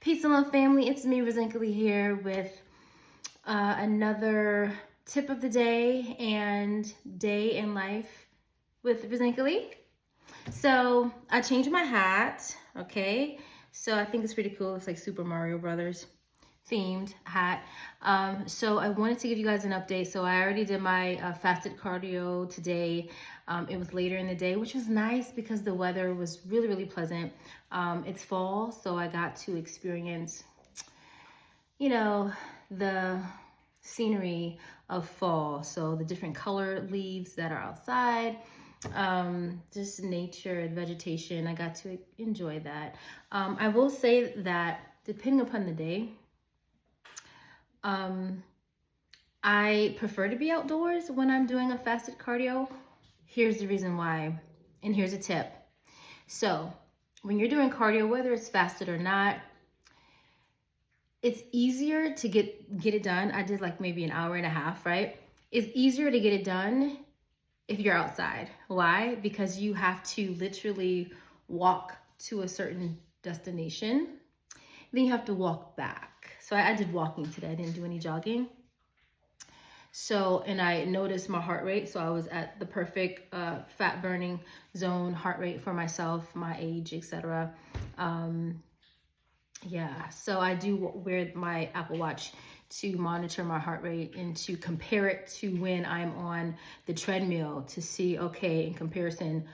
Peace and love, family. It's me, Rezenkia Lee, here with another tip of the day and day in life with Rezenkia Lee. So I changed my hat, okay? So I think it's pretty cool. It's like Super Mario Brothers themed hat. So I wanted to give you guys an update. So I already did my fasted cardio today. It was later in the day, which was nice because the weather was really, really pleasant. It's fall, so I got to experience, the scenery of fall. So the different colored leaves that are outside, just nature, vegetation. I got to enjoy that. I will say that depending upon the day, I prefer to be outdoors when I'm doing a fasted cardio. Here's the reason why, and here's a tip. So when you're doing cardio, whether it's fasted or not, it's easier to get it done. I did like maybe an hour and a half, right? It's easier to get it done if you're outside. Why? Because you have to literally walk to a certain destination. Then you have to walk back. So I did walking today. I didn't do any jogging. So, and I noticed my heart rate. So I was at the perfect fat burning zone heart rate for myself, my age, etc. Yeah, so I do wear my Apple Watch to monitor my heart rate and to compare it to when I'm on the treadmill to see, okay, in comparison,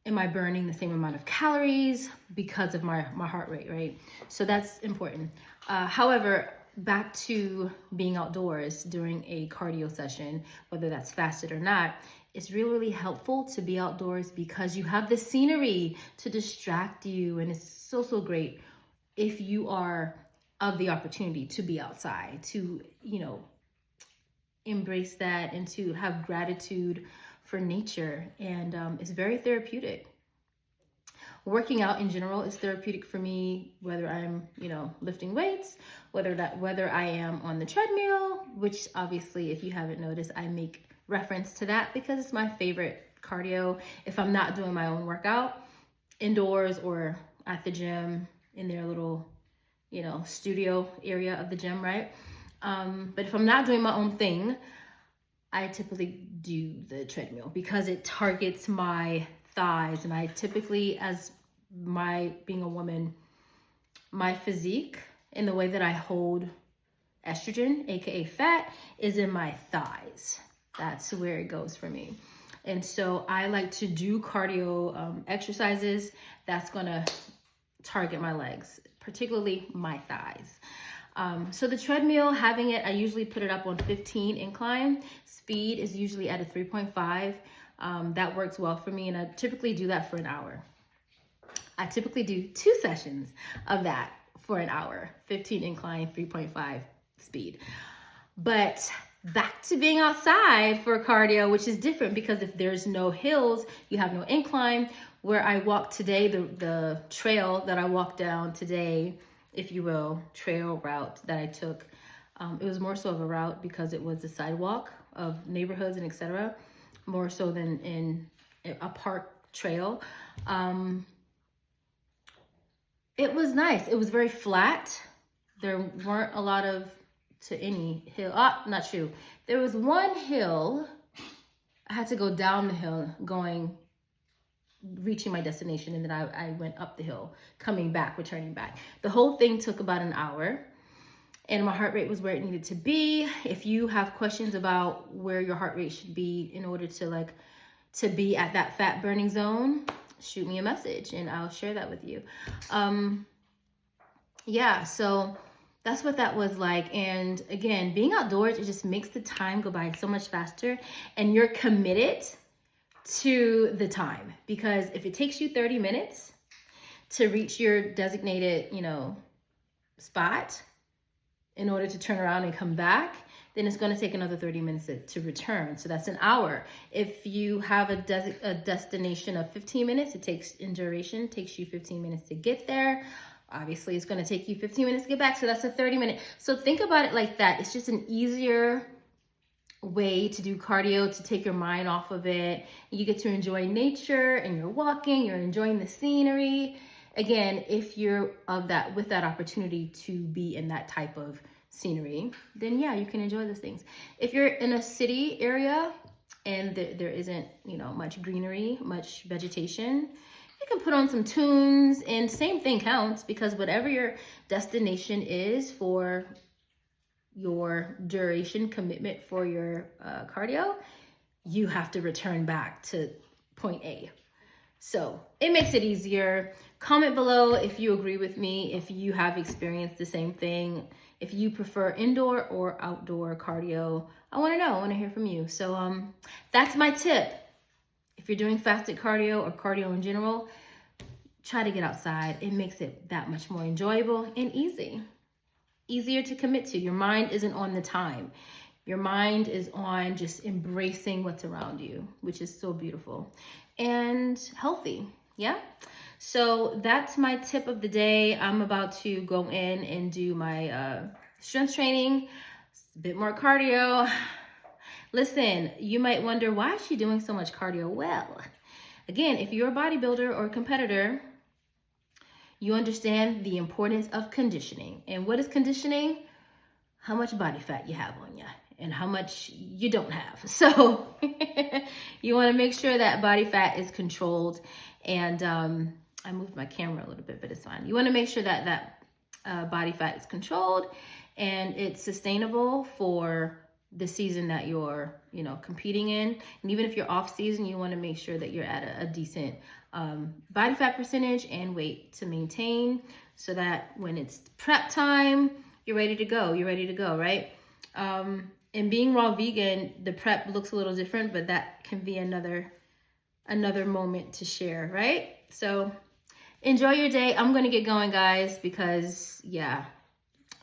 am I burning the same amount of calories because of my heart rate, right? So that's important. However, back to being outdoors during a cardio session, whether that's fasted or not, it's really, really helpful to be outdoors because you have the scenery to distract you, and it's so, so great if you are of the opportunity to be outside, to, embrace that and to have gratitude for nature. And it's very therapeutic. Working out in general is therapeutic for me, whether I'm, lifting weights, whether I am on the treadmill, which obviously, if you haven't noticed, I make reference to that because it's my favorite cardio. If I'm not doing my own workout indoors or at the gym, in their little, studio area of the gym, right? But if I'm not doing my own thing, I typically do the treadmill because it targets my thighs. And I typically, being a woman, my physique and the way that I hold estrogen, AKA fat, is in my thighs. That's where it goes for me. And so I like to do cardio exercises that's gonna target my legs, particularly my thighs. So the treadmill, having it, I usually put it up on 15 incline. Speed is usually at a 3.5. That works well for me, and I typically do that for an hour. I typically do 2 sessions of that for an hour, 15 incline, 3.5 speed. But back to being outside for cardio, which is different because if there's no hills, you have no incline. Where I walked today, the trail that I walked down today, if you will, trail route that I took, it was more so of a route because it was a sidewalk of neighborhoods and etc., more so than in a park trail. It was nice. It was very flat. There weren't a lot to any hill. Not true. There was one hill. I had to go down the hill reaching my destination, and then I went up the hill, returning back. The whole thing took about an hour, and my heart rate was where it needed to be. If you have questions about where your heart rate should be in order to be at that fat burning zone, shoot me a message and I'll share that with you. Yeah, so that's what that was like. And again, being outdoors, it just makes the time go by so much faster, and you're committed to the time, because if it takes you 30 minutes to reach your designated, spot in order to turn around and come back, then it's going to take another 30 minutes to return. So that's an hour. If you have a destination of 15 minutes, in duration, it takes you 15 minutes to get there. Obviously, it's going to take you 15 minutes to get back. So that's a 30-minute. So think about it like that. It's just an easier way to do cardio, to take your mind off of it. You get to enjoy nature, and you're walking, you're enjoying the scenery, again, if you're with that opportunity to be in that type of scenery, then yeah, you can enjoy those things. If you're in a city area and there isn't, much greenery, much vegetation, you can put on some tunes, and same thing counts, because whatever your destination is for your duration commitment for your cardio, you have to return back to point A. So it makes it easier. Comment below if you agree with me, if you have experienced the same thing, if you prefer indoor or outdoor cardio. I want to know. I want to hear from you. So that's my tip. If you're doing fasted cardio or cardio in general, try to get outside. It makes it that much more enjoyable and easier to commit to. Your mind isn't on the time. Your mind is on just embracing what's around you, which is so beautiful and healthy. Yeah. So that's my tip of the day. I'm about to go in and do my strength training, a bit more cardio. Listen, you might wonder, why is she doing so much cardio? Well, again, if you're a bodybuilder or a competitor, you understand the importance of conditioning. And what is conditioning? How much body fat you have on you and how much you don't have. So you want to make sure that body fat is controlled. And I moved my camera a little bit, but it's fine. You want to make sure that body fat is controlled and it's sustainable for the season that you're, competing in. And even if you're off season, you want to make sure that you're at a decent body fat percentage and weight to maintain, so that when it's prep time, you're ready to go, right? And being raw vegan, the prep looks a little different, but that can be another moment to share, right? So enjoy your day. I'm going to get going, guys, because yeah,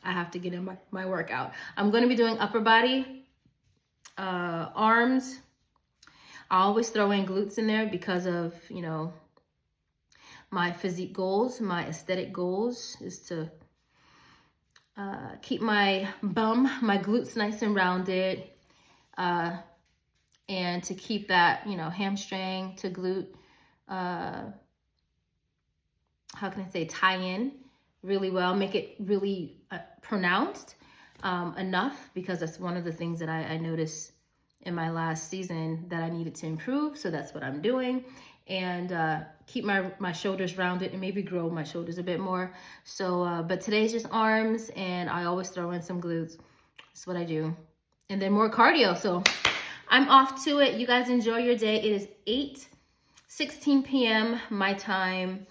I have to get in my workout. I'm going to be doing upper body, arms. I always throw in glutes in there because of, my physique goals, my aesthetic goals is to keep my glutes nice and rounded, and to keep that, hamstring to glute, how can I say, tie in really well, make it really pronounced enough, because that's one of the things that I noticed in my last season that I needed to improve. So that's what I'm doing. And keep my shoulders rounded and maybe grow my shoulders a bit more. So, but today's just arms, and I always throw in some glutes. That's what I do. And then more cardio. So I'm off to it. You guys enjoy your day. It is 8:16 p.m. my time,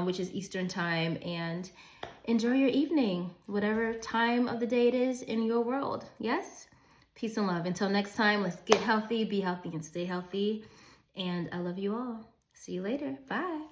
which is Eastern time. And enjoy your evening, whatever time of the day it is in your world. Yes? Peace and love. Until next time, let's get healthy, be healthy, and stay healthy. And I love you all. See you later. Bye.